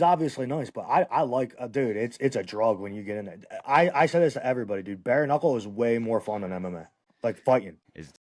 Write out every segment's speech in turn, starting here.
he's obviously nice, but I like, dude, it's a drug when you get in it. I say this to everybody, dude. Bare knuckle is way more fun than MMA, like fighting. Is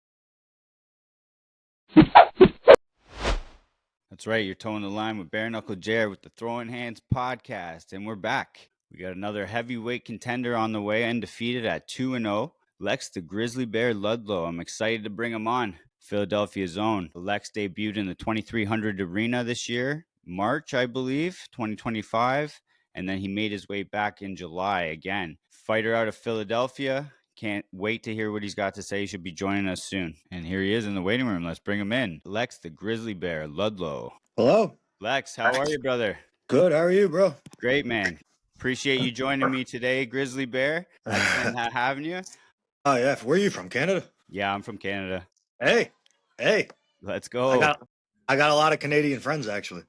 That's right. You're towing the line with Bare Knuckle Jared with the Throwing Hands podcast, and we're back. We got another heavyweight contender on the way, undefeated at 2-0. Lex the Grizzly Bear Ludlow. I'm excited to bring him on. Philadelphia's own. Lex debuted in the 2300 arena this year, March, I believe, 2025, and then he made his way back in July again. Fighter out of Philadelphia. Can't wait to hear what he's got to say. He should be joining us soon. And here he is in the waiting room. Let's bring him in. Lex the Grizzly Bear Ludlow. Hello. Lex, how are you, brother? Good. How are you, bro? Great, man. Appreciate you joining me today, Grizzly Bear. Had fun having you. Oh yeah. Where are you from? Canada? Yeah, I'm from Canada. Hey. Let's go. I got a lot of Canadian friends actually.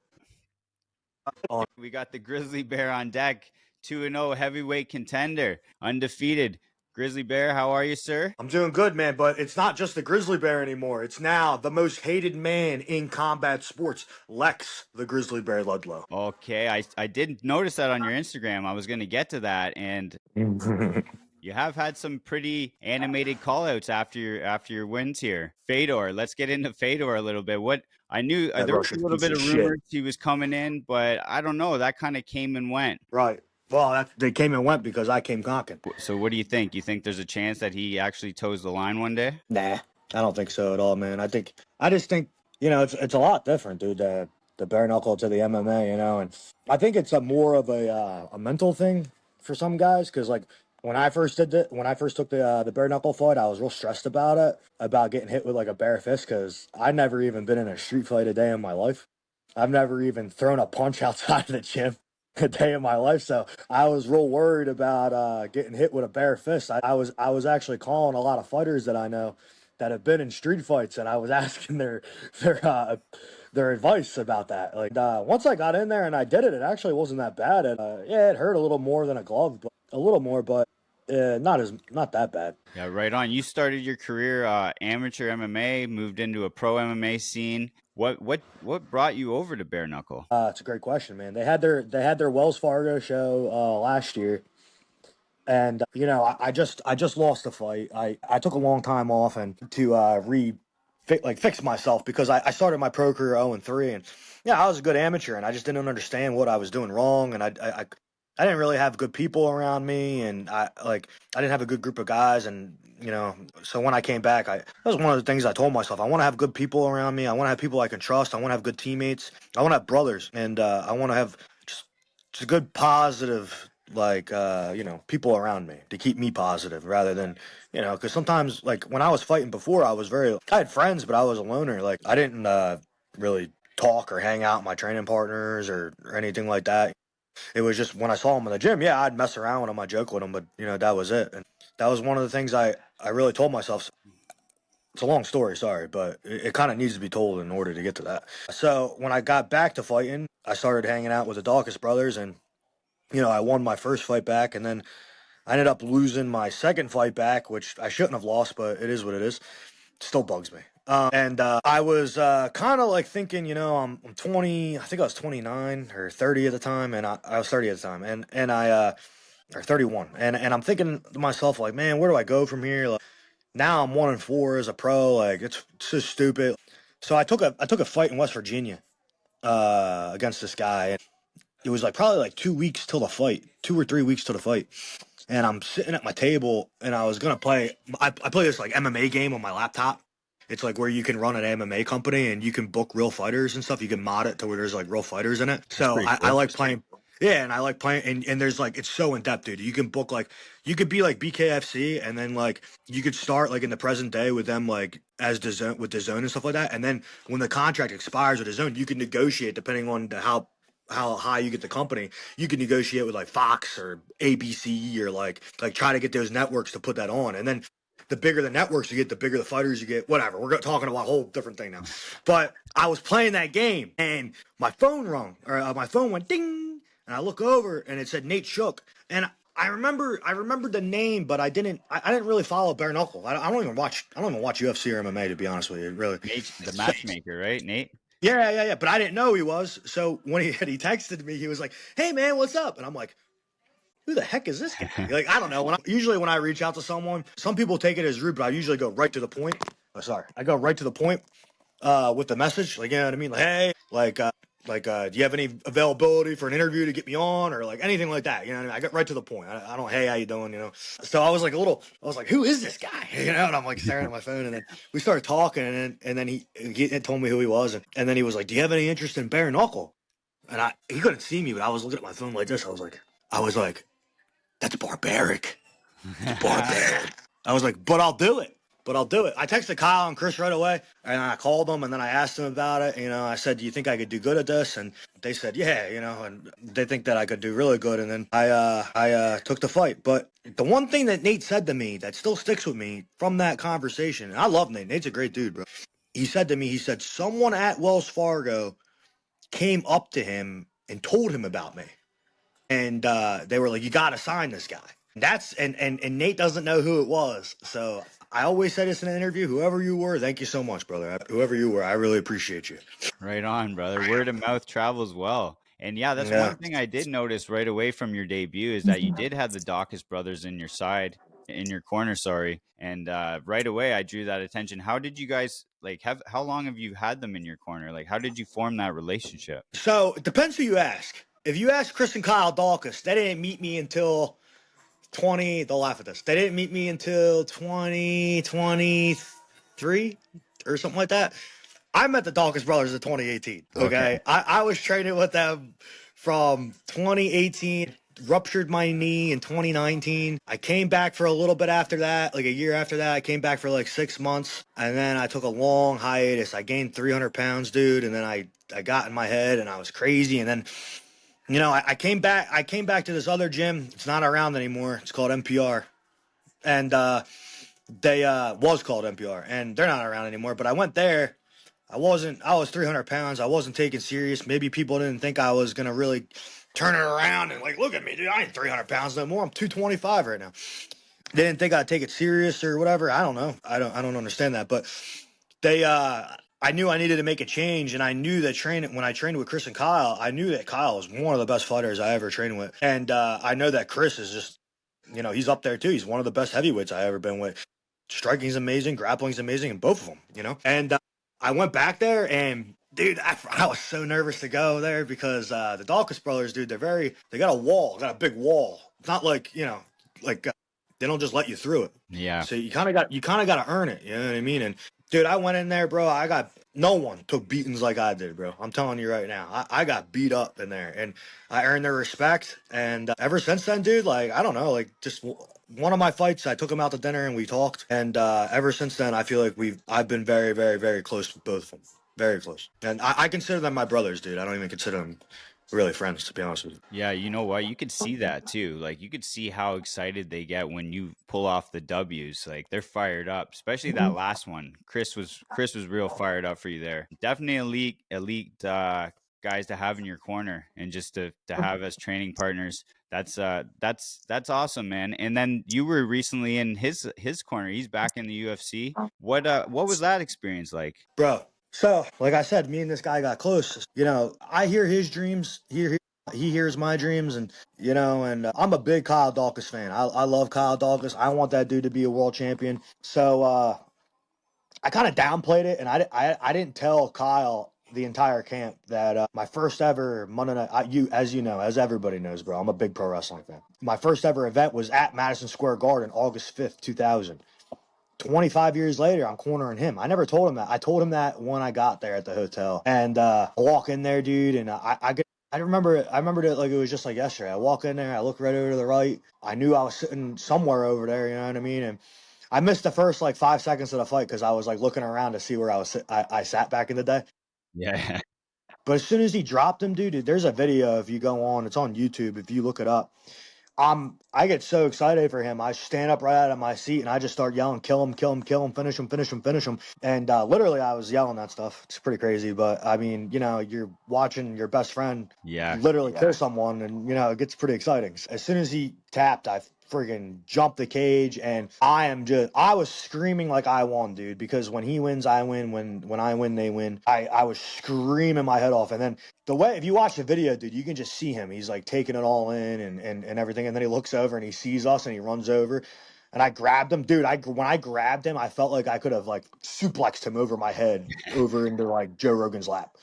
We got the Grizzly Bear on deck. 2-0 heavyweight contender, undefeated. Grizzly Bear, how are you, sir? I'm doing good, man, but it's not just the Grizzly Bear anymore. It's now the most hated man in combat sports, Lex, the Grizzly Bear Ludlow. Okay, I didn't notice that on your Instagram. I was going to get to that, and you have had some pretty animated callouts after your wins here. Fedor, let's get into Fedor a little bit. What I knew there was a little bit of rumors he was coming in, but I don't know. That kind of came and went. Right. Well, they came and went because I came knocking. So what do you think? You think there's a chance that he actually toes the line one day? Nah, I don't think so at all, man. I just think, it's a lot different, dude. The bare knuckle to the MMA, and I think it's more of a mental thing for some guys because like when I first took the bare knuckle fight, I was real stressed about it, about getting hit with like a bare fist because I'd never even been in a street fight a day in my life. I've never even thrown a punch outside of the gym a day in my life, so I was real worried about getting hit with a bare fist. I was actually calling a lot of fighters that I know that have been in street fights, and I was asking their advice about that. Like once I got in there and I did it, it actually wasn't that bad. And yeah, it hurt a little more than a glove, but a little more, but not that bad. Yeah, right on. You started your career amateur MMA, moved into a pro MMA scene. What brought you over to bare knuckle? It's a great question, man. They had their Wells Fargo show last year, and I just lost the fight. I took a long time off and to fix myself because I started my pro career 0-3, and yeah, I was a good amateur, and I just didn't understand what I was doing wrong, and I didn't really have good people around me, and I didn't have a good group of guys, and so when I came back, that was one of the things I told myself. I want to have good people around me. I want to have people I can trust. I want to have good teammates. I want to have brothers, and I want to have just good positive people around me to keep me positive rather than because sometimes like when I was fighting before, I had friends, but I was a loner. Like I didn't really talk or hang out with my training partners or anything like that. It was just when I saw him in the gym, yeah, I'd mess around with him, I'd joke with him, but that was it. And that was one of the things I really told myself. It's a long story, sorry, but it kind of needs to be told in order to get to that. So when I got back to fighting, I started hanging out with the Dawkins brothers, and I won my first fight back, and then I ended up losing my second fight back, which I shouldn't have lost, but it is what it is. It still bugs me. And I was kind of like thinking, I'm 20, I think I was 29 or 30 at the time, and I was 30 at the time, and I or 31, and I'm thinking to myself like, man, where do I go from here? Like, now I'm 1-4 as a pro, like it's so stupid. So I took a fight in West Virginia against this guy, and it was like probably like 2 weeks till the fight, 2 or 3 weeks till the fight. And I'm sitting at my table, and I was gonna play. I play this like MMA game on my laptop. It's like where you can run an MMA company and you can book real fighters and stuff. You can mod it to where there's like real fighters in it. So I like playing. Yeah, and I like playing, and there's like it's so in depth, dude. You can book like you could be like BKFC, and then like you could start like in the present day with them like as the zone with the zone and stuff like that. And then when the contract expires with the zone, you can negotiate depending on how high you get the company. You can negotiate with like Fox or ABC or like try to get those networks to put that on. And then the bigger the networks you get, the bigger the fighters you get. Whatever. We're talking about a whole different thing now. But I was playing that game, and my phone rung, or my phone went ding, and I look over, and it said Nate Shook, and I remember the name, but I didn't really follow bare knuckle. I don't even watch UFC or MMA, to be honest with you. Really, Nate, the matchmaker, right, Nate? Yeah. But I didn't know he was. So when he texted me, he was like, "Hey man, what's up?" And I'm like, "Who the heck is this guy?" Like I don't know. Usually when I reach out to someone, some people take it as rude, but I usually go right to the point. Oh, sorry, I go right to the point with the message. Like you know what I mean? Like hey, do you have any availability for an interview to get me on, or like anything like that? You know what I mean? I get right to the point. I don't hey, how you doing? You know. So I was like I was like, who is this guy? You know, and I'm like staring at my phone, and then we started talking, and then he told me who he was, and then he was like, do you have any interest in bare knuckle? And he couldn't see me, but I was looking at my phone like this. I was like, that's barbaric. It's barbaric. I was like, but I'll do it. But I'll do it. I texted Kyle and Chris right away, and I called them, and then I asked them about it. You know, I said, "Do you think I could do good at this?" And they said, "Yeah." You know, and they think that I could do really good. And then I took the fight. But the one thing that Nate said to me that still sticks with me from that conversation, and I love Nate. Nate's a great dude, bro. He said to me, he said, someone at Wells Fargo came up to him and told him about me, and they were like, "You got to sign this guy." And Nate doesn't know who it was, so I always say this in an interview: whoever you were, thank you so much, brother. Whoever you were, I really appreciate you. Right on, brother. Word of mouth travels well. And yeah, that's Yeah. one thing I did notice right away from your debut is that you did have the Dawkins brothers in your side, in your corner, sorry. And right away I drew that attention. How did you guys like have how long have you had them in your corner? Like how did you form that relationship? So it depends who you ask. If you ask Chris and Kyle Dawkins, they didn't meet me until 20. They'll laugh at this. They didn't meet me until 2023 or something like that. I met the Dawkins brothers in 2018. Okay. Okay. I was training with them from 2018, ruptured my knee in 2019. I came back for a little bit after that, like a year after that. I came back for like 6 months, and then I took a long hiatus. I gained 300 pounds, dude. And then I got in my head and I was crazy. And then, you know, I came back. I came back to this other gym. It's not around anymore. It's called NPR. And they was called NPR, and they're not around anymore. But I went there. I was 300 pounds. I wasn't taken serious. Maybe people didn't think I was going to really turn it around and like, look at me, dude. I ain't 300 pounds no more. I'm 225 right now. They didn't think I'd take it serious or whatever. I don't know. I don't understand that. But they, I knew I needed to make a change, and I knew that training when I trained with Chris and Kyle, I knew that Kyle was one of the best fighters I ever trained with, and I know that Chris is just, you know, he's up there too. He's one of the best heavyweights I ever been with. Striking's amazing, grappling's amazing, and both of them, you know. And I went back there, and dude, I was so nervous to go there because the Dawkins brothers, dude, they got a wall, got a big wall. It's not like, you know, like they don't just let you through it. Yeah. So you kind of got to earn it. You know what I mean? And dude, I went in there, bro. No one took beatings like I did, bro. I'm telling you right now, I got beat up in there, and I earned their respect. And ever since then, dude, like I don't know, like just one of my fights, I took him out to dinner and we talked. And ever since then, I feel like I've been very, very, very close with both of them, very close. And I consider them my brothers, dude. I don't even consider them really friends, to be honest with you. Yeah, you know what? You could see that too. Like you could see how excited they get when you pull off the W's. Like they're fired up, especially that last one. Chris was real fired up for you there. Definitely elite guys to have in your corner and just to have as training partners. That's awesome, man. And then you were recently in his corner. He's back in the UFC. What was that experience like? Bro. So, like I said, me and this guy got close. You know, I hear his dreams, he hears my dreams, and you know, and I'm a big Kyle Dawkins fan. I love Kyle Dawkins. I want that dude to be a world champion. So I kind of downplayed it, and I didn't tell Kyle the entire camp that my first ever Monday night. As you know, as everybody knows, bro, I'm a big pro wrestling fan. My first ever event was at Madison Square Garden, August 5th, 2000. 25 years later, I'm cornering him. I never told him that. I told him that when I got there at the hotel. And I walk in there, dude, and I remember it. I remembered it like it was just like yesterday. I walk in there, I look right over to the right. I knew I was sitting somewhere over there, you know what I mean? And I missed the first like 5 seconds of the fight because I was like looking around to see where I sat back in the day. Yeah. But as soon as he dropped him, dude, there's a video if you go on, it's on YouTube if you look it up. I get so excited for him. I stand up right out of my seat and I just start yelling, kill him, kill him, kill him, finish him, finish him, finish him. And literally, I was yelling that stuff. It's pretty crazy. But I mean, you're watching your best friend Yeah. literally kill someone, and, it gets pretty exciting. As soon as he tapped, I friggin' jumped the cage, and I was screaming like I won, dude, because when he wins, I win. When I win, they win. I was screaming my head off. And then the way, if you watch the video, dude, you can just see him. He's like taking it all in and everything. And then he looks over and he sees us and he runs over. And I grabbed him, dude. When I grabbed him, I felt like I could have like suplexed him over my head, over into like Joe Rogan's lap.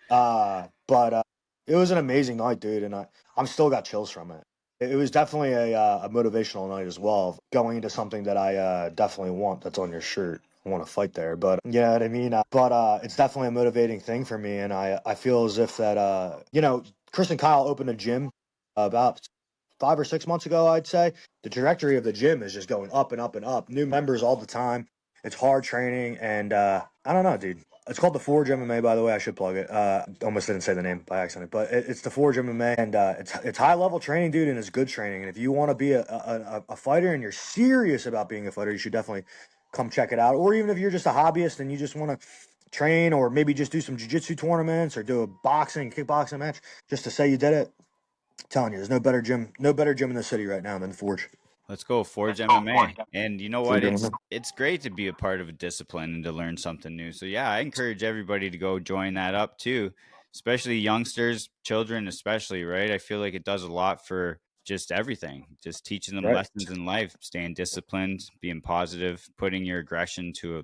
But it was an amazing night, dude, and I'm still got chills from it. It was definitely a motivational night as well, going into something that I definitely want. That's on your shirt. I want to fight there, but you know what I mean. But it's definitely a motivating thing for me, and I feel as if that Chris and Kyle opened a gym about 5 or 6 months ago. I'd say the trajectory of the gym is just going up and up and up. New members all the time. It's hard training, and I don't know, dude. It's called the Forge MMA, by the way. I should plug it. Almost didn't say the name by accident, but it's the Forge MMA, and it's high level training, dude, and it's good training. And if you want to be a fighter and you're serious about being a fighter, you should definitely come check it out. Or even if you're just a hobbyist and you just want to train, or maybe just do some jiu-jitsu tournaments or do a boxing, kickboxing match, just to say you did it. I'm telling you, there's no better gym in the city right now than Forge. Let's go Forge MMA. And you know what? Forge It's MMA. it's great to be a part of a discipline and to learn something new. So yeah, I encourage everybody to go join that up too, especially youngsters, children especially, right? I feel like it does a lot for just everything, just teaching them Right. lessons in life, staying disciplined, being positive, putting your aggression to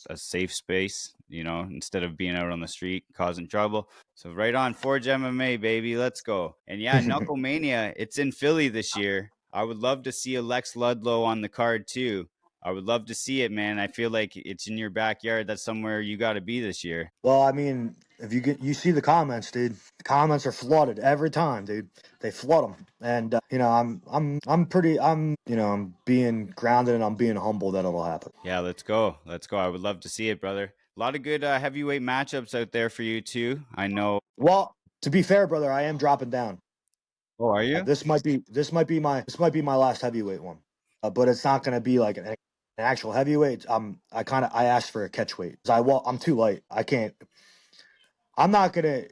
a safe space, instead of being out on the street causing trouble. So right on, Forge MMA, baby, let's go. And yeah, Knuckle Mania, it's in Philly this year. I would love to see Alex Ludlow on the card too. I would love to see it, man. I feel like it's in your backyard. That's somewhere you got to be this year. Well, I mean, if you see the comments, dude, the comments are flooded every time, dude. They flood them, and I'm being grounded and I'm being humble that it'll happen. Yeah, let's go. Let's go. I would love to see it, brother. A lot of good heavyweight matchups out there for you too. I know. Well, to be fair, brother, I am dropping down. Oh, are you? This might be my last heavyweight one, but it's not gonna be like an actual heavyweight. I asked for a catch weight. I'm too light. I can't. I'm not gonna.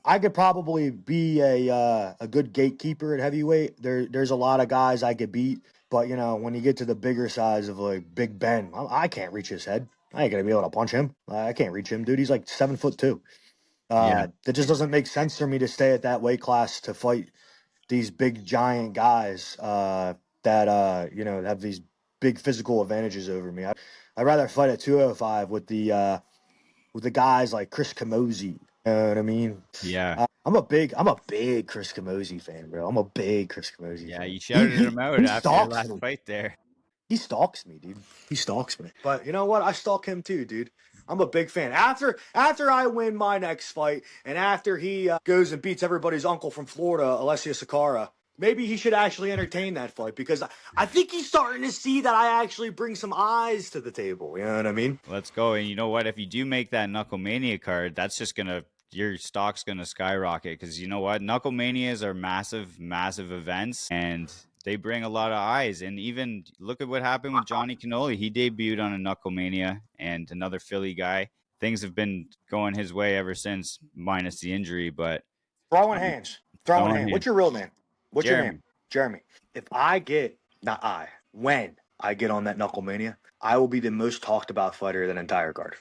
I could probably be a good gatekeeper at heavyweight. There's a lot of guys I could beat, but when you get to the bigger size of like Big Ben, I can't reach his head. I ain't gonna be able to punch him. I can't reach him, dude. He's like 7'2". Yeah. That just doesn't make sense for me to stay at that weight class to fight these big giant guys that have these big physical advantages over me. I'd rather fight at 205 with the guys like Chris Camozzi. You know what I mean? Yeah. I'm a big Chris Camozzi fan, bro. I'm a big Chris Camozzi Yeah. fan. You He shouted he him out he after your stalks last me. fight there. He stalks me, dude. He stalks me. But you know what? I stalk him too, dude. I'm a big fan. After I win my next fight, and after he goes and beats everybody's uncle from Florida, Alessia Sakara, maybe he should actually entertain that fight, because I think he's starting to see that I actually bring some eyes to the table. You know what I mean? Let's go. And you know what? If you do make that Knuckle Mania card, that's just your stock's gonna skyrocket, because you know what? Knuckle Manias are massive, massive events, and they bring a lot of eyes. And even look at what happened with Johnny Cannoli. He debuted on a Knuckle Mania, and another Philly guy. Things have been going his way ever since, minus the injury. But Throwing um, hands. Throwing throwing hands. hands, What's your real name? What's your name? Jeremy. Jeremy. If I get, not I, when I get on that Knuckle Mania, I will be the most talked about fighter of that entire card.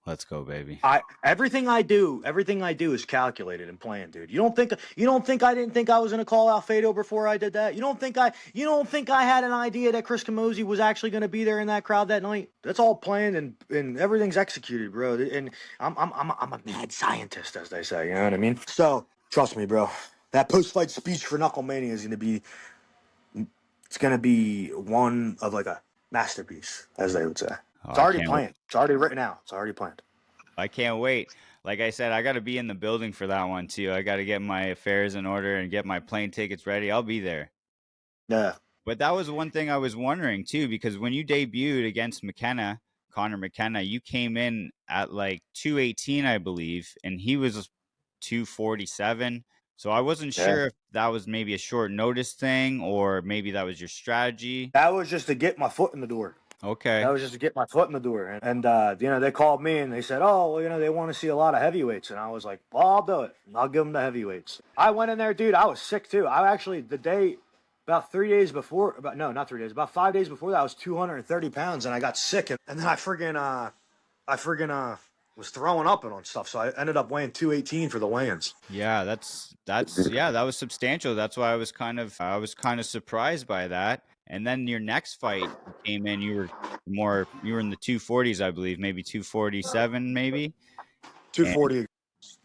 Let's go, baby. Everything I do is calculated and planned, dude. You don't think I didn't think I was gonna call out Fado before I did that? You don't think I had an idea that Chris Camozzi was actually gonna be there in that crowd that night? That's all planned and everything's executed, bro. And I'm a mad scientist, as they say. You know what I mean? So trust me, bro. That post fight speech for Knuckle Mania is gonna be one of like a masterpiece, as they would say. Oh, It's I already can't. planned. It's already written out. It's already planned. I can't wait. Like I said, I got to be in the building for that one too. I got to get my affairs in order and get my plane tickets ready. I'll be there. Yeah. But that was one thing I was wondering too, because when you debuted against Connor McKenna, you came in at like 218, I believe, and he was 247. So I wasn't Yeah. sure if that was maybe a short notice thing or maybe that was your strategy. That was just to get my foot in the door. That Okay. was just to get my foot in the door. They called me and they said, oh, well, they want to see a lot of heavyweights. And I was like, well, I'll do it. I'll give them the heavyweights. I went in there, dude. I was sick too. I actually, the day, about 3 days before, no, not 3 days, about 5 days before that, I was 230 pounds and I got sick. And then I friggin' was throwing up and on stuff. So I ended up weighing 218 for the weigh-ins. Yeah, yeah, that was substantial. That's why I was kind of surprised by that. And then your next fight you came in, you were in the 240s, I believe, maybe 247 maybe. And 240.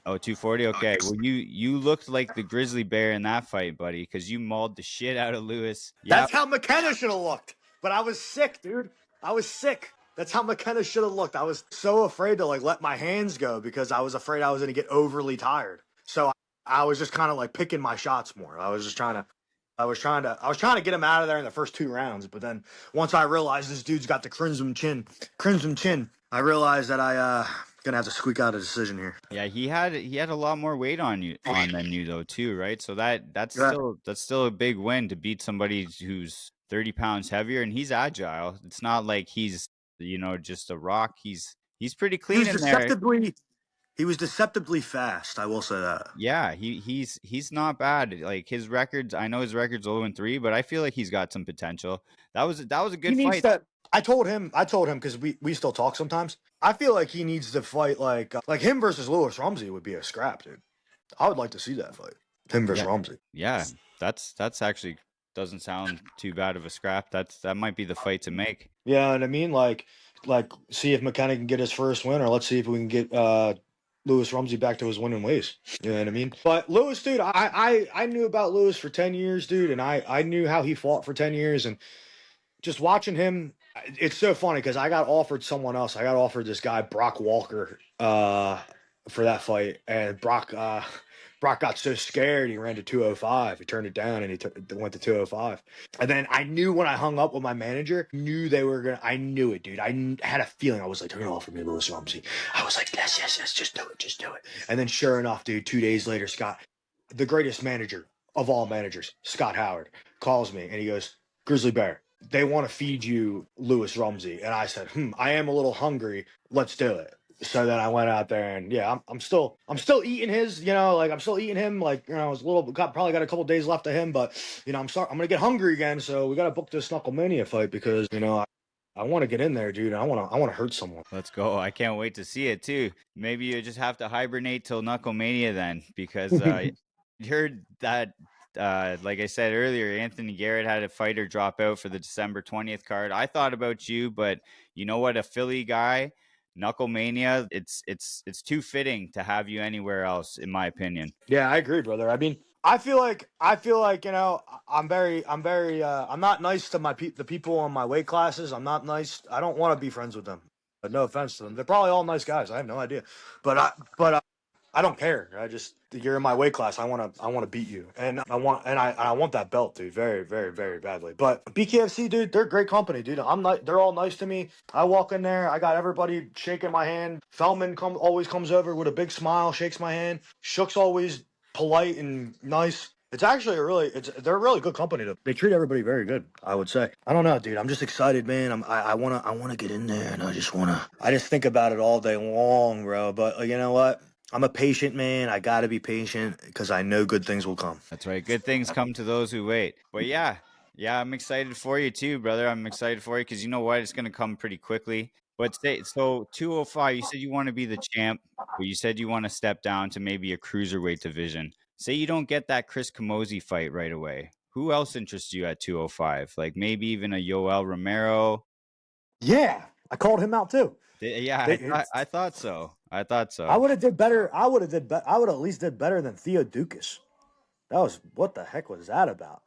oh, 240. Okay. Well, you looked like the grizzly bear in that fight, buddy, cuz you mauled the shit out of Lewis. Yeah. That's how McKenna should have looked. But I was sick, dude. I was sick. That's how McKenna should have looked. I was so afraid to like let my hands go because I was afraid I was going to get overly tired. So I was just kind of like picking my shots more. I was trying to get him out of there in the first 2 rounds. But then once I realized this dude's got the crimson chin, I realized that I gonna have to squeak out a decision here. Yeah, he had a lot more weight on than you though too, right? So that's Yeah. still a big win to beat somebody who's 30 pounds heavier and he's agile. It's not like he's just a rock. He's pretty He clean was in there. deceptively he was deceptively fast. I will say that. Yeah, he's not bad. Like his records, I know his record's 0-3, but I feel like he's got some potential. That was a He good needs fight. to. I told him because we still talk sometimes. I feel like he needs to fight like him versus Lewis Rumsey would be a scrap, dude. I would like to see that fight. Him versus Yeah. Rumsey. Yeah, that's actually doesn't sound too bad of a scrap. That might be the fight to make. Yeah, and I mean like see if McKenna can get his first win, or let's see if we can get Lewis Rumsey back to his winning ways. You know what I mean? But Lewis, dude, I knew about Lewis for 10 years, dude, and I knew how he fought for 10 years, and just watching him, it's so funny because I got offered someone else. I got offered this guy Brock Walker for that fight, and Brock got so scared he ran to 205. He turned it down and went to 205. And then I knew when I hung up with my manager, knew they were gonna. I knew it, dude. Had a feeling. I was like, they're gonna offer me Lewis Rumsey. I was like, yes, yes, yes, just do it, just do it. And then sure enough, dude, 2 days later, Scott, the greatest manager of all managers, Scott Howard, calls me and he goes, Grizzly Bear, they want to feed you Lewis Rumsey. And I said, I am a little hungry. Let's do it. So then I went out there and yeah, I'm still eating his, like I'm still eating him. Like, it's probably got a couple days left of him, but I'm sorry, I'm going to get hungry again. So we got to book this Knucklemania fight because, I want to get in there, dude. I want to hurt someone. Let's go. I can't wait to see it too. Maybe you just have to hibernate till Knucklemania then, because you heard that, like I said earlier, Anthony Garrett had a fighter drop out for the December 20th card. I thought about you, but you know what? A Philly guy, Knucklemania, it's too fitting to have you anywhere else, in my opinion. Yeah, I agree, brother. I mean, I feel like I'm not nice to the people on my weight classes. I'm not nice. I don't want to be friends with them. No offense to them. They're probably all nice guys. I have no idea, but I don't care. You're in my weight class. I want to beat you, and I want that belt, dude, very very very badly. But BKFC, dude, they're great company, dude. I'm not. They're all nice to me. I walk in there, I got everybody shaking my hand. Feldman always comes over with a big smile, shakes my hand. Shook's always polite and nice. It's actually they're a really good company. They treat everybody very good, I would say. I don't know, dude. I'm just excited, man. I wanna get in there, and I just think about it all day long, bro. But you know what? I'm a patient man. I gotta be patient because I know good things will come. That's right. Good things come to those who wait. But yeah, I'm excited for you too, brother. I'm excited for you because you know what? It's going to come pretty quickly. But so 205, you said you want to be the champ, but you said you want to step down to maybe a cruiserweight division. Say you don't get that Chris Camozzi fight right away. Who else interests you at 205? Like maybe even a Yoel Romero. Yeah, I called him out too. Yeah, They, I thought so. I thought I so. would have did better. I would at least did better than Theo Dukas. What the heck was that about?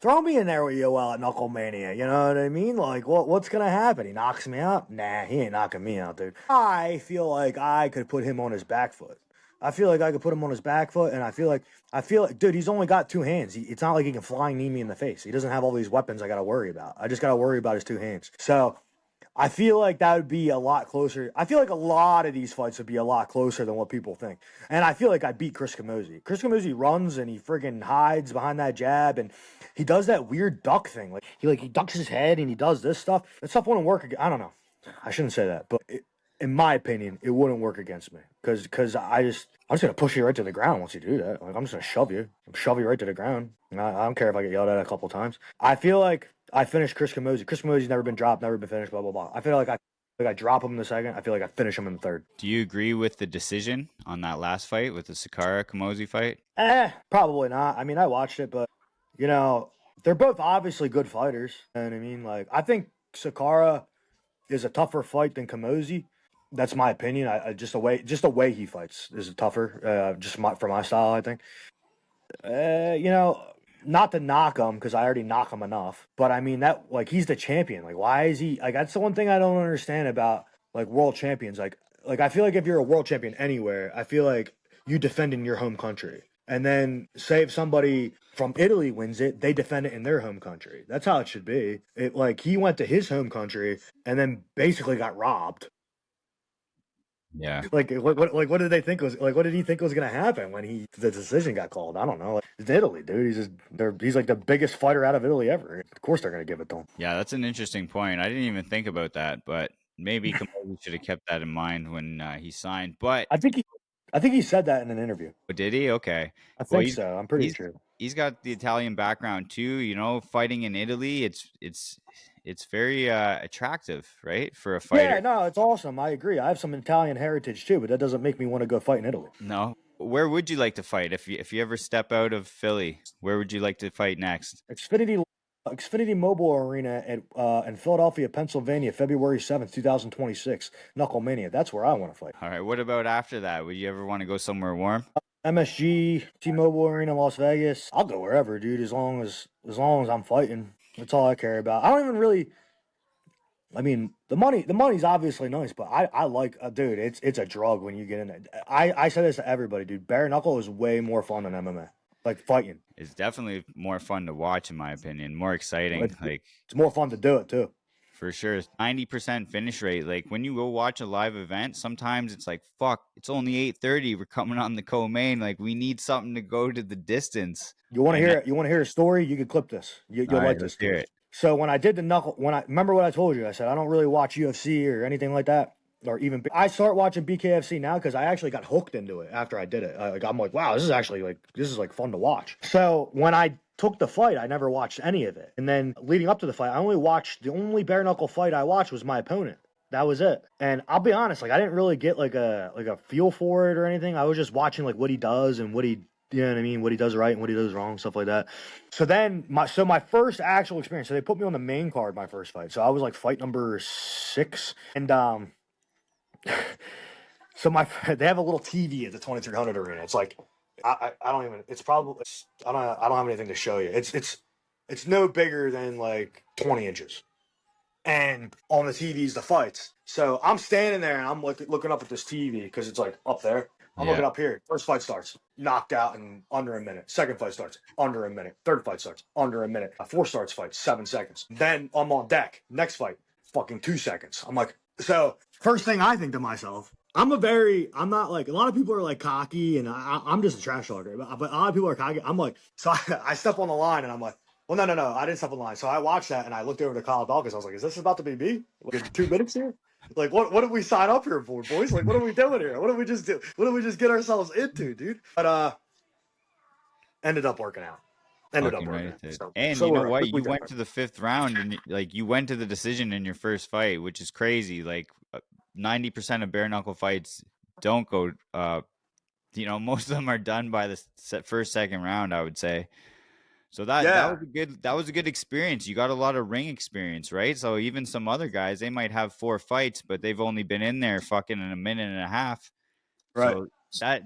Throw me in there with Yoel at Knucklemania. You know what I mean? Like, what's gonna happen? He knocks me out? Nah, he ain't knocking me out, dude. I feel like I could put him on his back foot. I feel like I could put him on his back foot, and I feel like, dude, he's only got two hands. It's not like he can flying knee me in the face. He doesn't have all these weapons I got to worry about. I just got to worry about his two hands. So I feel like that would be a lot closer. I feel like a lot of these fights would be a lot closer than what people think. And I feel like I beat Chris Camozzi. Chris Camozzi runs and he friggin' hides behind that jab and he does that weird duck thing. Like he ducks his head and he does this stuff. That stuff wouldn't work again. I don't know. I shouldn't say that, but in my opinion, it wouldn't work against me because I'm just gonna push you right to the ground once you do that. Like I'm just gonna shove you right to the ground. I don't care if I get yelled at a couple times. I feel like I finished Chris Camozzi. Chris Camozzi's never been dropped, never been finished, blah blah blah. I feel like I drop him in the second. I feel like I finish him in the third. Do you agree with the decision on that last fight with the Sakara Kamosi fight? Probably not. I mean, I watched it, but you know, they're both obviously good fighters. And I mean, like I think Sakara is a tougher fight than Camozzi. That's my opinion. I just the way he fights is tougher. For my style, I think. You know, not to knock him because I already knock him enough. But I mean that like he's the champion. Like why is he like that's the one thing I don't understand about like world champions. Like I feel like if you're a world champion anywhere, I feel like you defend in your home country. And then say if somebody from Italy wins it, they defend it in their home country. That's how it should be. It like he went to his home country and then basically got robbed. Yeah. What did they think was like? What did he think was gonna happen when the decision got called? I don't know. Like, it's Italy, dude. He's like the biggest fighter out of Italy ever. Of course they're gonna give it to him. Yeah, that's an interesting point. I didn't even think about that, but maybe Kamosi should have kept that in mind when he signed. But I think he, I think he said that in an interview. did he? Okay. I Well, think so. I'm pretty he's sure. he's got the Italian background too. You know, fighting in Italy, it's very attractive, right, for a Yeah, fighter. no, it's awesome. I agree. I have some Italian heritage too, but that doesn't make me want to go fight in Italy. No, where would you like to fight if you ever step out of Philly? Where would you like to fight next? Xfinity Mobile Arena in Philadelphia, Pennsylvania, February 7th, 2026. Knucklemania. That's where I want to fight. All right. What about after that? Would you ever want to go somewhere warm? MSG, T-Mobile Arena, Las Vegas. I'll go wherever, dude. As long as I'm fighting, that's all I care about. I don't even really. I mean, the money's obviously nice, but I like, dude. It's a drug when you get in it. I say this to everybody, dude. Bare knuckle is way more fun than MMA. Like fighting, It's definitely more fun to watch, in my opinion. More exciting. Like it's more fun to do it too. for sure. 90% finish rate. Like when you go watch a live event, sometimes it's like, fuck, it's only 8:30. We're coming on the co-main. Like we need something to go to the distance. You want to And hear? You want to hear a story? You could clip this. all You'll right, like this let's hear story. it. So when I did the knuckle, when I remember what I told you, I said I don't really watch UFC or anything like that, or even I start watching BKFC now because I actually got hooked into it after I did it. I'm like, wow, this is like fun to watch. So when I took the fight, I never watched any of it, and then leading up to the fight, I only watched the only bare knuckle fight I watched was my opponent. That was it. And I'll be honest, like I didn't really get like a feel for it or anything. I was just watching like what he does and what he you know what I mean, what he does right and what he does wrong, stuff like that. So then my first actual experience, so they put me on the main card my first fight. So I was like fight number 6. And so they have a little TV at the 2300 arena. It's like I don't even it's probably I don't have anything to show you. It's no bigger than like 20 inches. And on the TV's the fights. So I'm standing there and I'm looking up at this TV because it's like up there. I'm Yeah. looking up here. First fight starts, knocked out in under a minute. Second fight starts, under a minute. Third fight starts, under a minute. Fourth starts fight, 7 seconds. Then I'm on deck. Next fight, fucking 2 seconds. I'm like, so first thing I think to myself, I'm not like, a lot of people are like cocky and I'm just a trash talker, but a lot of people are cocky. I'm like, so I step on the line and I'm like, well, no, I didn't step on the line. So I watched that and I looked over to Kyle Dawkins. I was like, is this about to be me? Like 2 minutes here? Like what did we sign up here for, boys? Like what are we doing here? What did we just do? What did we just get ourselves into, dude? But ended up working out. Ended up Fucking working right. out. It did. So, And so you know we're what? we You went to the 5th round and like you went to the decision in your first fight, which is crazy. Like 90% of bare knuckle fights don't go most of them are done by the first second round, I would say. So yeah, that was a good experience. You got a lot of ring experience, right? So even some other guys, they might have 4 fights, but they've only been in there fucking in a minute and a half. right. So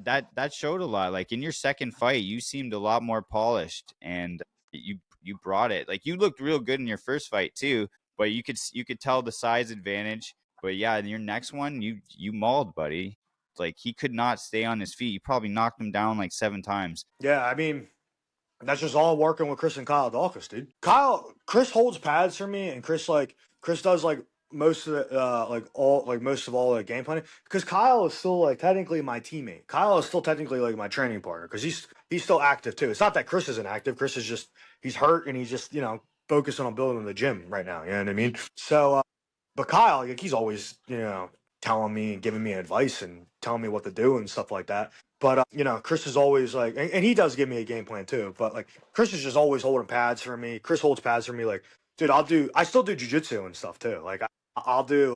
that showed a lot. Like in your second fight, you seemed a lot more polished and you brought it. Like you looked real good in your first fight too, but you could tell the size advantage. But yeah, in your next one, you mauled, buddy. Like he could not stay on his feet. You probably knocked him down like 7 times. Yeah, I mean, that's just all working with Chris and Kyle Dawkins, dude. Chris holds pads for me, and Chris does like most of the most of all the game planning because Kyle is still like technically my teammate. Kyle is still technically like my training partner because he's still active too. It's not that Chris isn't active. Chris is just he's hurt and he's just focusing on building the gym right now. You know what I mean? So, but Kyle, like, he's always telling me and giving me advice and telling me what to do and stuff like that. But Chris is always like, and he does give me a game plan too. But like, Chris is just always holding pads for me. Chris holds pads for me. Like, dude, I still do jujitsu and stuff too. Like, I'll do,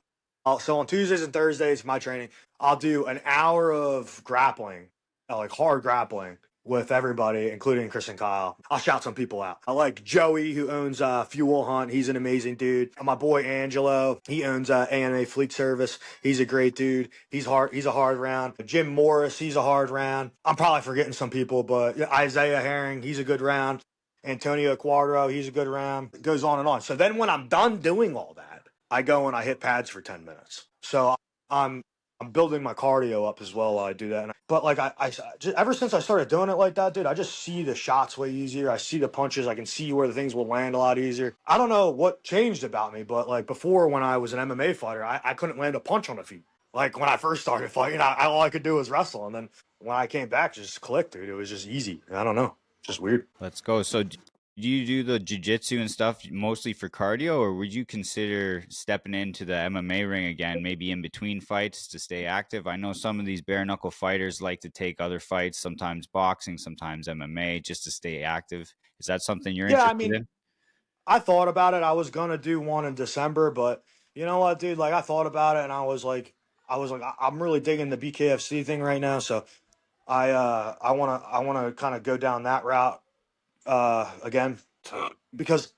so on Tuesdays and Thursdays, my training, I'll do an hour of grappling, like hard grappling with everybody, including Chris and Kyle. I'll shout some people out. I like Joey, who owns Fuel Hunt. He's an amazing dude. My boy Angelo, he owns ANA Fleet Service. He's a great dude. He's hard. He's a hard round. Jim Morris, he's a hard round. I'm probably forgetting some people, but Isaiah Herring, he's a good round. Antonio Quadro, he's a good round. It goes on and on. So then when I'm done doing all that, I go and I hit pads for 10 minutes. So I'm building my cardio up as well while I do that. But like I just, ever since I started doing it like that, dude, I just see the shots way easier. I see the punches. I can see where the things will land a lot easier. I don't know what changed about me, but like before when I was an MMA fighter, I couldn't land a punch on the feet. Like when I first started fighting, all I could do was wrestle. And then when I came back, just clicked, dude. It was just easy. I don't know. Just weird. Let's go. So do you do the jiu-jitsu and stuff mostly for cardio, or would you consider stepping into the MMA ring again, maybe in between fights to stay active? I know some of these bare knuckle fighters like to take other fights, sometimes boxing, sometimes MMA, just to stay active. Is that something you're Yeah, I interested mean, in? I thought about it. I was gonna do one in December, but you know what, dude? Like I thought about it, and I'm really digging the BKFC thing right now. So I wanna kind of go down that route again because,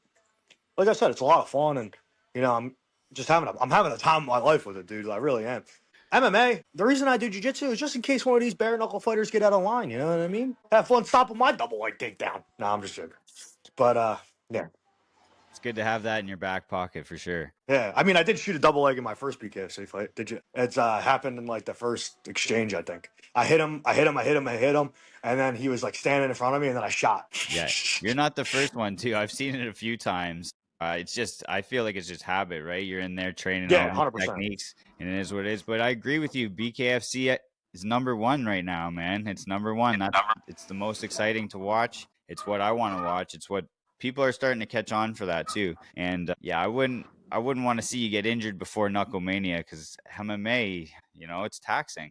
like I said, it's a lot of fun, and I'm having the time of my life with it, dude. I really am. MMA. The reason I do jujitsu is just in case one of these bare knuckle fighters get out of line. You know what I mean? Have fun stopping my double leg takedown. No, I'm just joking. But yeah. It's good to have that in your back pocket for sure. Yeah, I mean, I did shoot a double leg in my first BKFC fight. Did you? It's happened in like the first exchange, I think. I hit him, and then he was like standing in front of me, and then I shot. Yeah, you're not the first one too. I've seen it a few times. It's just I feel like it's just habit, right? You're in there training all Yeah, these 100%. techniques, and it is what it is. But I agree with you. BKFC is number one right now, man. It's number one. It's the most exciting to watch. It's what I want to watch. It's what people are starting to catch on for that too. And yeah, I wouldn't want to see you get injured before Knucklemania because MMA, it's taxing.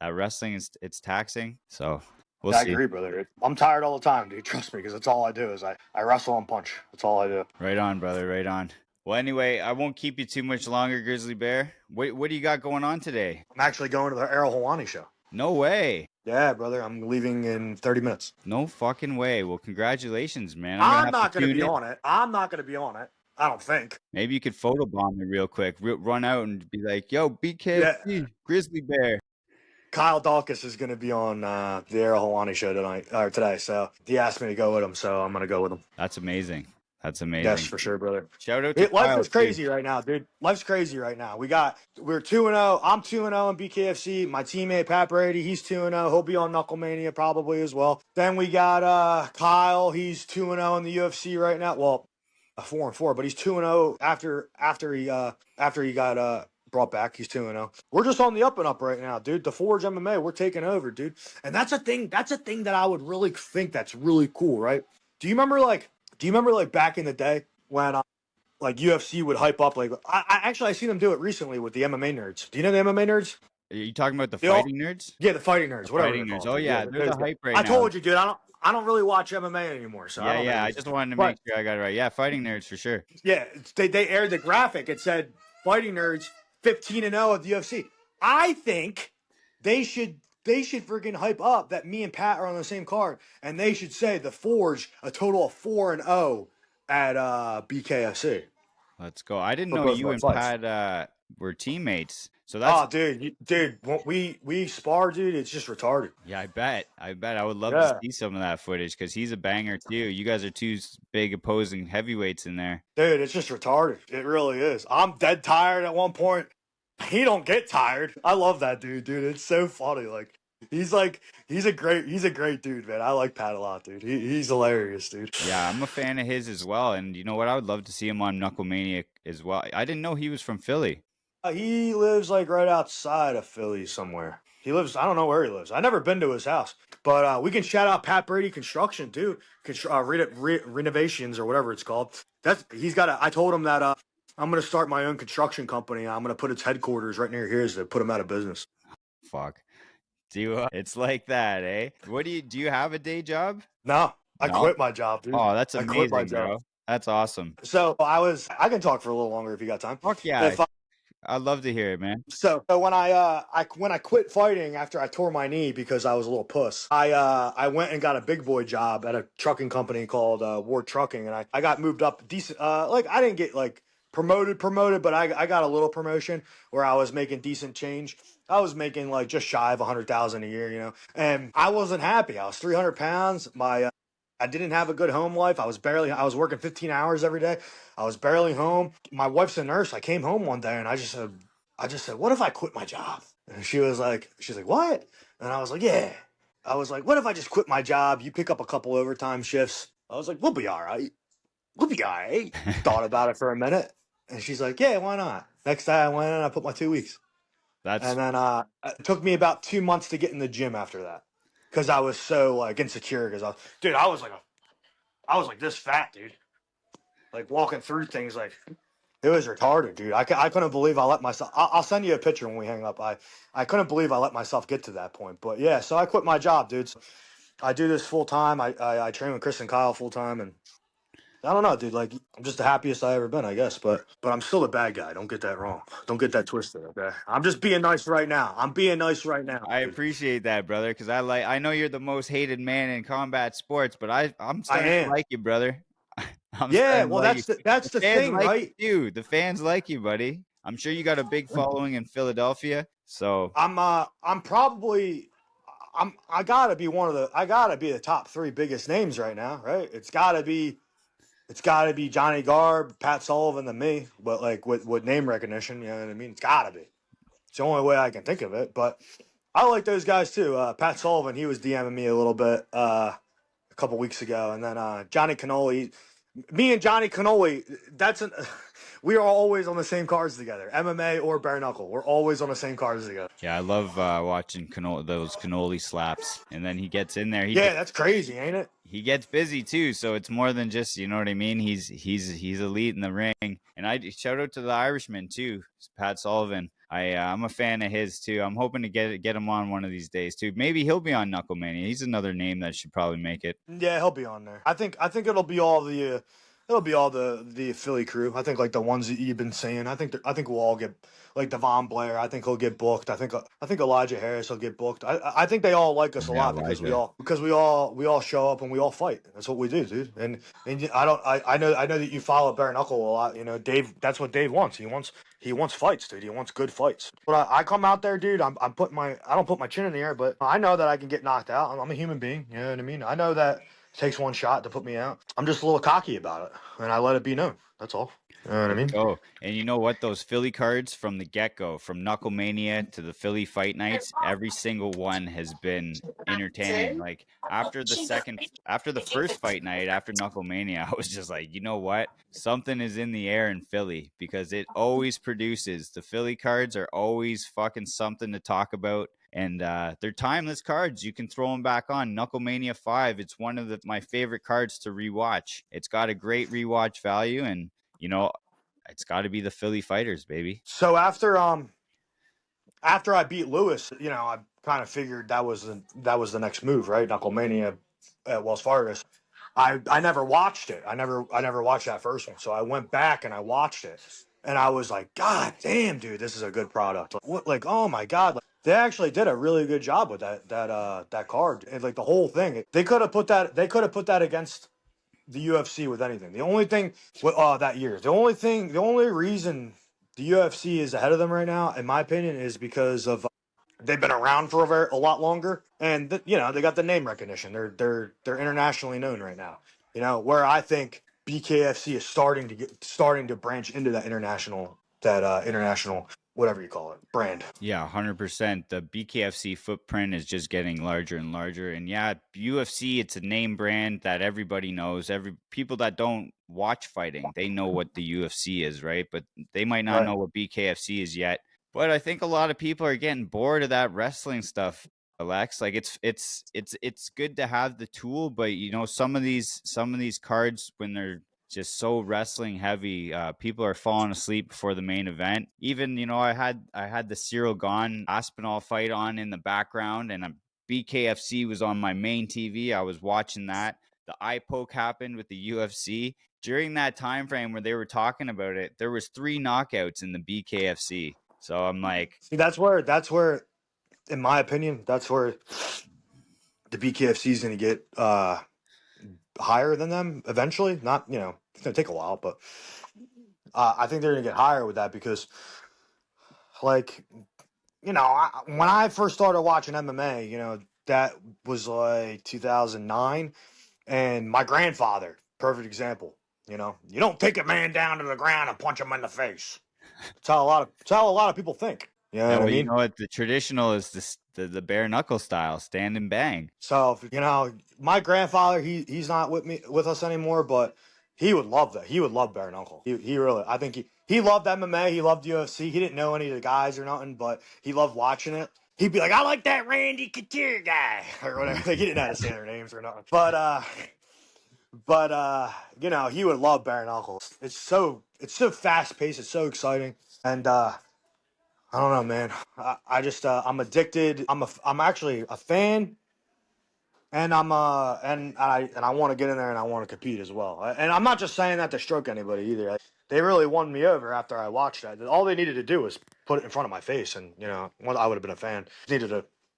Wrestling is it's taxing. So we'll Yeah, I see. agree, brother. I'm tired all the time, dude. Trust me, because that's all I do is I wrestle and punch. That's all I do. Right on, brother. Right on. Well, anyway, I won't keep you too much longer, Grizzly Bear. What do you got going on today? I'm actually going to the Errol Hawani show. No way. Yeah, brother. I'm leaving in 30 minutes. No fucking way. Well, congratulations, man. I'm gonna I'm have not to going to tune be in. on it. I'm not going to be on it. I don't think. Maybe you could photobomb me real quick. Run out and be like, "Yo, Yeah, BKFC, Grizzly Bear." Kyle Dawkins is going to be on the Errol Hawani show today. So he asked me to go with him, so I'm going to go with him. That's amazing. That's Yes, amazing. for sure, brother. Shout out to Life Kyle is too. crazy right now, dude. Life's crazy right now. We're 2-0. I'm 2-0 in BKFC. My teammate Pat Brady, he's 2-0. He'll be on Knucklemania probably as well. Then we got Kyle. He's 2-0 in the UFC right now. Well, 4-4, but he's 2-0 after he got brought back. He's 2-0. We're just on the up and up right now, dude. The Forge MMA, we're taking over, dude. And that's a thing. That's a thing that I would really think that's really cool, right? Do you remember like back in the day when like UFC would hype up like I seen them do it recently with the MMA nerds. Do you know the MMA nerds? Are you talking about the They all fighting nerds? yeah, the fighting The nerds, whatever they're fighting nerds. called. Oh Dude. yeah, Yeah, they're the hype right I now. told you, dude. I don't really watch MMA anymore, so I Yeah, don't know. yeah. I just wanted to make But sure I got it right. Yeah, fighting nerds for sure. yeah, they aired the graphic. It said fighting nerds 15-0 at the UFC. I think they should freaking hype up that me and Pat are on the same card, and they should say the Forge a total of 4-0 at BKFC Let's go. I didn't for know both of you our and fights. Pat when So that's Oh, dude, when we spar, dude, it's just retarded. yeah. I bet. I would love to Yeah, see some of that footage because he's a banger too. You guys are two big opposing heavyweights in there. dude, it's just retarded. It really is. I'm dead tired at one point. He don't get tired. I love that dude. It's so funny. Like he's a great dude, man. I like Pat a lot, dude. He's hilarious, dude. Yeah, I'm a fan of his as well. And you know what? I would love to see him on Knucklemania as well. I didn't know he was from Philly. He lives like right outside of Philly somewhere. He lives. I don't know where he lives. I never been to his house, but we can shout out Pat Brady Construction too. Renovations or whatever it's called. That's he's got. I told him that I'm gonna start my own construction company. I'm gonna put its headquarters right near here to put him out of business. Fuck. Do you, it's like that, eh? What do you have a day job? No, I No. quit my job, dude. Oh, that's I quit my amazing, job. bro. That's awesome. So I can talk for a little longer if you got time. Fuck yeah. If I'd love to hear it, man. So when I quit fighting after I tore my knee because I was a little puss, I went and got a big boy job at a trucking company called Ward Trucking, and I got moved up decent. Like I didn't get like promoted, but I got a little promotion where I was making decent change. I was making like just shy of 100,000 a year, and I wasn't happy. I was 300 pounds. I didn't have a good home life. I was working 15 hours every day. I was barely home. My wife's a nurse. I came home one day and I just said, what if I quit my job? And she's like, what? And I was like, yeah. I was like, what if I just quit my job? You pick up a couple overtime shifts. I was like, we'll be all right. We'll be all right. Thought about it for a minute. And she's like, yeah, why not? Next day I went in and I put my 2 weeks. That's And then it took me about 2 months to get in the gym after that. Because I was so like insecure. Dude, I was like this fat, dude. Like walking through things like it was retarded, dude. I couldn't believe I let myself. I'll send you a picture when we hang up. I couldn't believe I let myself get to that point. But yeah, so I quit my job, dude. So I do this full time. I train with Chris and Kyle full time, and I don't know, dude. Like I'm just the happiest I ever been, I guess. But I'm still a bad guy. Don't get that wrong. Don't get that twisted. Okay. I'm just being nice right now. I'm being nice right now, I dude. appreciate that, brother, because I know you're the most hated man in combat sports, but I'm I starting to am. like you, brother. I'm Yeah. starting to Well, like you. that's The the fans thing, like right? you. The fans like you, buddy. I'm sure you got a big following in Philadelphia. So I'm probably I gotta be the top three biggest names right now, right? It's gotta be Johnny Garb, Pat Sullivan, than me, but like with name recognition, you know what I mean? It's gotta be. It's the only way I can think of it. But I like those guys too. Pat Sullivan, he was DMing me a little bit a couple weeks ago, and then Johnny Cannoli, me and Johnny Cannoli, we are always on the same cards together, MMA or bare knuckle. We're always on the same cards together. yeah, I love watching those cannoli slaps, and then he gets in there. Yeah, that's crazy, ain't it? He gets busy too, so it's more than just, you know what I mean. He's elite in the ring, and I shout out to the Irishman too, Pat Sullivan. I'm a fan of his too. I'm hoping to get him on one of these days too. Maybe he'll be on Knucklemania. He's another name that should probably make it. Yeah, he'll be on there. I think it'll be all the Philly crew. I think like the ones that you've been saying. I think we'll all get like Devon Blair. I think he'll get booked. I think Elijah Harris will get booked. I think they all like us a Yeah, lot because we Elijah. all because we all show up and we all fight. That's what we do, dude. And I know that you follow bare knuckle a lot. You know, Dave. That's what Dave wants. He wants fights, dude. He wants good fights. But I come out there, dude. I don't put my chin in the air, but I know that I can get knocked out. I'm a human being. You know what I mean? I know that it takes one shot to put me out. I'm just a little cocky about it, and I let it be known. That's all. You know what I Let's mean? go. And you know what? Those Philly cards from the get go, from Knucklemania to the Philly Fight Nights, every single one has been entertaining. Like after the first fight night, after Knucklemania, I was just like, you know what? Something is in the air in Philly because it always produces. The Philly cards are always fucking something to talk about. And they're timeless cards. You can throw them back on. Knucklemania 5, it's one of my favorite cards to rewatch. It's got a great rewatch value, and you know, it's got to be the Philly Fighters, baby. So after I beat Lewis, I kind of figured that was the next move, right? Knucklemania at Wells Fargo. I never watched it. I never watched that first one. So I went back and I watched it, and I was like, God damn, dude, this is a good product. Like, what? Like, oh my God, like, they actually did a really good job with that card and like the whole thing. They could have put that. They could have put that against the UFC with anything. The only thing with that year, the only reason the UFC is ahead of them right now, in my opinion, is because of they've been around for a lot longer, and they got the name recognition. They're internationally known right now. Where I think BKFC is starting to branch into that international whatever you call it, brand. Yeah, 100%. The BKFC footprint is just getting larger and larger. And yeah, UFC, it's a name brand that everybody knows. Every people that don't watch fighting, they know what the UFC is, right? But they might not Right. know what BKFC is yet. But I think a lot of people are getting bored of that wrestling stuff, Alex. Like it's good to have the tool, but you know, some of these cards when they're just so wrestling heavy. People are falling asleep before the main event. Even I had the Cyril Gahn Aspinall fight on in the background, and a BKFC was on my main TV. I was watching that. The eye poke happened with the UFC during that time frame where they were talking about it. There was 3 knockouts in the BKFC. So I'm like, See, that's where, in my opinion, that's where the BKFC is going to get higher than them eventually. Not, it's going to take a while, but I think they're going to get higher with that because, like, when I first started watching MMA, that was like 2009, and my grandfather, perfect example. You don't take a man down to the ground and punch him in the face. It's how a lot of people think. You know yeah, what I well, you mean? know what? The traditional is the bare knuckle style, stand and bang. So my grandfather, he's not with us anymore, but he would love that. He would love bare knuckle. He really, I think he loved MMA. He loved UFC. He didn't know any of the guys or nothing, but he loved watching it. He'd be like, I like that Randy Couture guy or whatever. Like, he didn't know how to say their names or nothing. But he would love bare knuckle. It's so fast paced. It's so exciting, and I don't know, man. I'm addicted. I'm actually a fan, and I want to get in there and I want to compete as well. And I'm not just saying that to stroke anybody either. They really won me over after I watched that. All they needed to do was put it in front of my face, and I would have been a fan.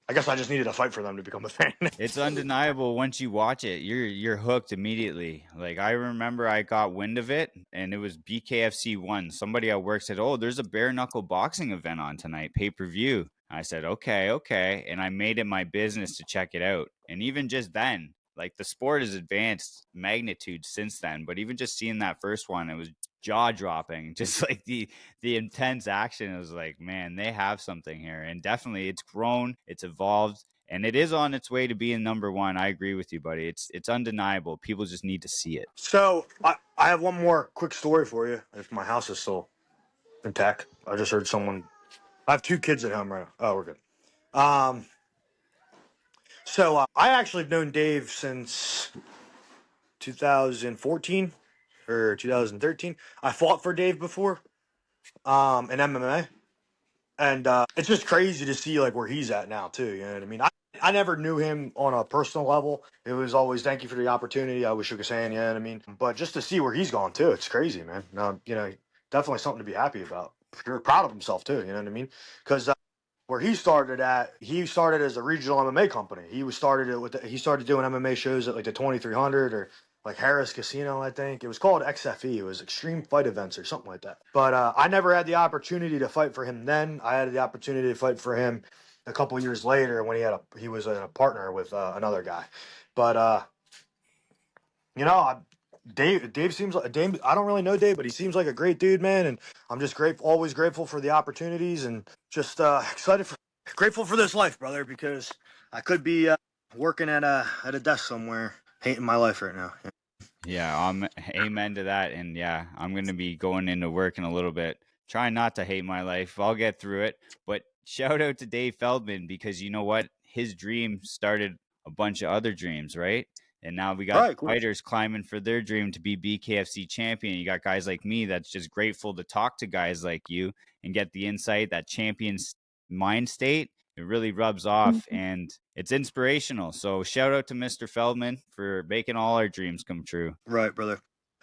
I guess I just needed to fight for them to become a fan. It's undeniable once you watch it. You're hooked immediately. Like I remember I got wind of it and it was BKFC 1. Somebody at work said, "Oh, there's a bare knuckle boxing event on tonight, pay-per-view." I said, "Okay, okay." And I made it my business to check it out. And even just then, like the sport has advanced magnitude since then, but even just seeing that first one, it was jaw-dropping. Just like the intense action. It was like, man, they have something here. And definitely it's grown, it's evolved, and it is on its way to being number one. I agree with you, buddy. It's undeniable. People just need to see it. So I have one more quick story for you. If my house is still intact, I just heard someone. I have 2 kids at home right now. Oh, we're good. Um, so I actually have known Dave since 2014 or 2013. I fought for Dave before in MMA, and it's just crazy to see like where he's at now too. You know what I mean? I never knew him on a personal level. It was always thank you for the opportunity. I always shook his hand. You know what I mean? But just to see where he's gone too, it's crazy, man. Definitely something to be happy about. You're proud of himself too. You know what I mean? Because where he started as a regional MMA company. He started doing MMA shows at like the 2300 or like Harris Casino, I think. It was called XFE. It was Extreme Fight Events or something like that. But I never had the opportunity to fight for him then. I had the opportunity to fight for him a couple years later when he was a partner with another guy. But you know, I, Dave seems like Dave. I don't really know Dave, but he seems like a great dude, man. And I'm just grateful, always grateful for the opportunities, and just grateful for this life, brother. Because I could be working at a desk somewhere, hating my life right now. Yeah, amen to that. And yeah, I'm going to be going into work in a little bit. Trying not to hate my life. I'll get through it. But shout out to Dave Feldman because you know what? His dream started a bunch of other dreams, right? And now we got Right, cool. fighters climbing for their dream to be BKFC champion. You got guys like me that's just grateful to talk to guys like you and get the insight, that champion's mind state. It really rubs off and it's inspirational. So shout out to Mr. Feldman for making all our dreams come true. Right, brother.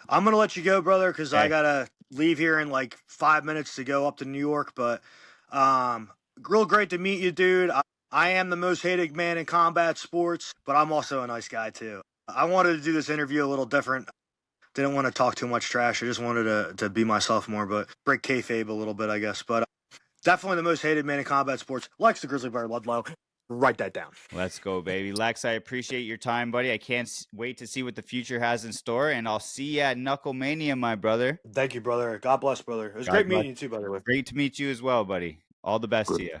I'm gonna let you go, brother, because I Okay. gotta leave here in like 5 minutes to go up to New York. But real great to meet you, dude. I am the most hated man in combat sports, but I'm also a nice guy too. I wanted to do this interview a little different. Didn't want to talk too much trash. I just wanted to be myself more, but break kayfabe a little bit, I guess. But definitely the most hated man in combat sports. Likes the Grizzly Bear Ludlow. Write that down. Let's go, baby. Lex, I appreciate your time, buddy. I can't wait to see what the future has in store, and I'll see you at Knucklemania, my brother. Thank you, brother. God bless, brother. It was God great bless. meeting you too, by the way. Great to meet you as well, buddy. All the best to you.